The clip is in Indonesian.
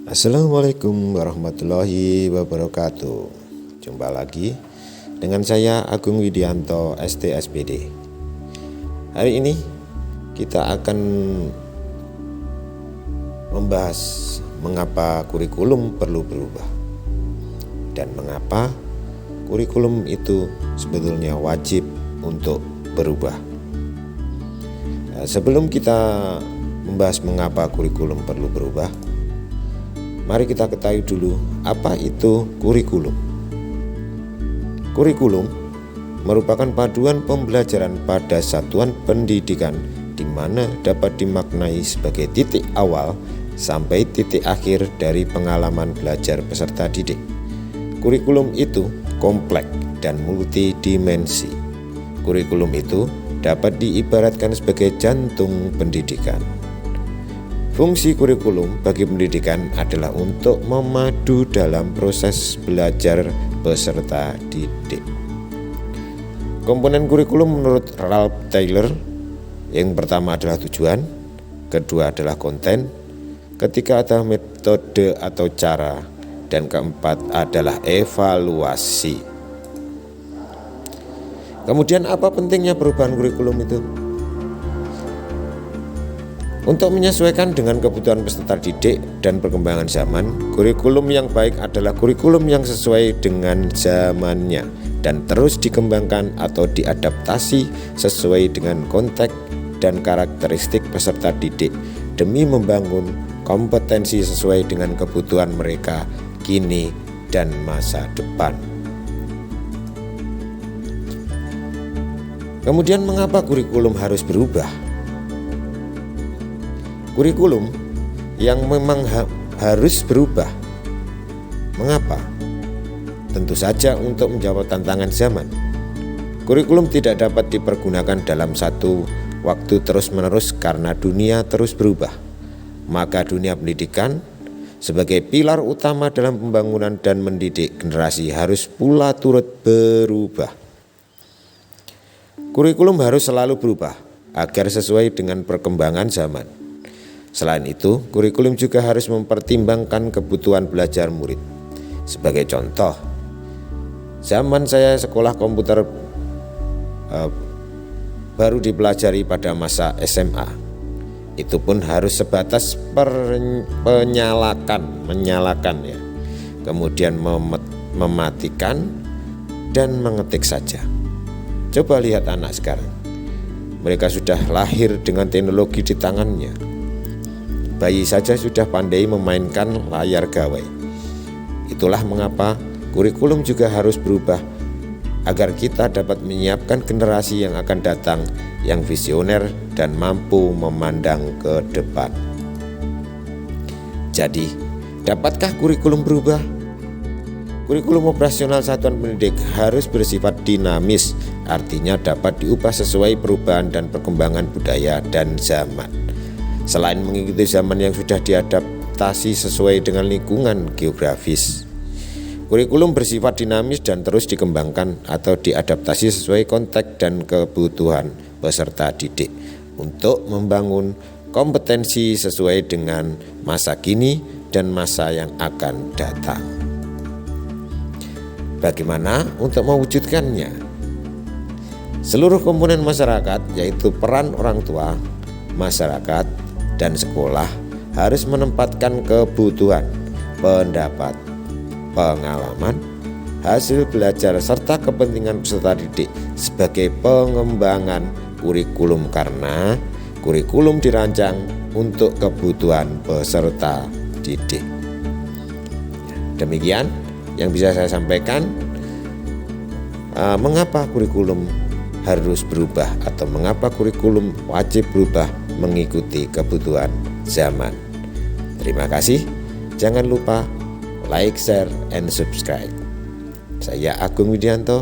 Assalamualaikum warahmatullahi wabarakatuh. Jumpa lagi dengan saya Agung Widianto ST-SPD. Hari ini kita akan membahas mengapa kurikulum perlu berubah dan mengapa kurikulum itu sebetulnya wajib untuk berubah. Sebelum kita membahas mengapa kurikulum perlu berubah, mari kita ketahui dulu apa itu kurikulum. Kurikulum merupakan paduan pembelajaran pada satuan pendidikan di mana dapat dimaknai sebagai titik awal sampai titik akhir dari pengalaman belajar peserta didik. Kurikulum itu kompleks dan multidimensi. Kurikulum itu dapat diibaratkan sebagai jantung pendidikan. Fungsi kurikulum bagi pendidikan adalah untuk memadu dalam proses belajar peserta didik. Komponen kurikulum menurut Ralph Taylor, yang pertama adalah tujuan, kedua adalah konten, ketiga adalah metode atau cara, dan keempat adalah evaluasi. Kemudian apa pentingnya perubahan kurikulum itu? Untuk menyesuaikan dengan kebutuhan peserta didik dan perkembangan zaman, kurikulum yang baik adalah kurikulum yang sesuai dengan zamannya dan terus dikembangkan atau diadaptasi sesuai dengan konteks dan karakteristik peserta didik demi membangun kompetensi sesuai dengan kebutuhan mereka kini dan masa depan. Kemudian mengapa kurikulum harus berubah? Kurikulum yang memang harus berubah. Mengapa? Tentu saja untuk menjawab tantangan zaman. Kurikulum tidak dapat dipergunakan dalam satu waktu terus-menerus karena dunia terus berubah. Maka dunia pendidikan sebagai pilar utama dalam pembangunan dan mendidik generasi harus pula turut berubah. Kurikulum harus selalu berubah agar sesuai dengan perkembangan zaman. Selain itu, kurikulum juga harus mempertimbangkan kebutuhan belajar murid. Sebagai contoh, zaman saya sekolah komputer baru dipelajari pada masa SMA. Itu pun harus sebatas menyalakan ya. Kemudian mematikan dan mengetik saja. Coba lihat anak sekarang. Mereka sudah lahir dengan teknologi di tangannya. Bayi saja sudah pandai memainkan layar gawai. Itulah mengapa kurikulum juga harus berubah agar kita dapat menyiapkan generasi yang akan datang yang visioner dan mampu memandang ke depan. Jadi, dapatkah kurikulum berubah? Kurikulum operasional satuan pendidik harus bersifat dinamis, artinya dapat diubah sesuai perubahan dan perkembangan budaya dan zaman. Selain mengikuti zaman yang sudah diadaptasi sesuai dengan lingkungan geografis, kurikulum bersifat dinamis dan terus dikembangkan atau diadaptasi sesuai konteks dan kebutuhan peserta didik untuk membangun kompetensi sesuai dengan masa kini dan masa yang akan datang. Bagaimana untuk mewujudkannya? Seluruh komponen masyarakat, yaitu peran orang tua, masyarakat, dan sekolah harus menempatkan kebutuhan, pendapat, pengalaman, hasil belajar, serta kepentingan peserta didik sebagai pengembangan kurikulum karena kurikulum dirancang untuk kebutuhan peserta didik. Demikian yang bisa saya sampaikan mengapa kurikulum harus berubah atau mengapa kurikulum wajib berubah mengikuti kebutuhan zaman. Terima kasih. Jangan lupa like, share, and subscribe. Saya Agung Widianto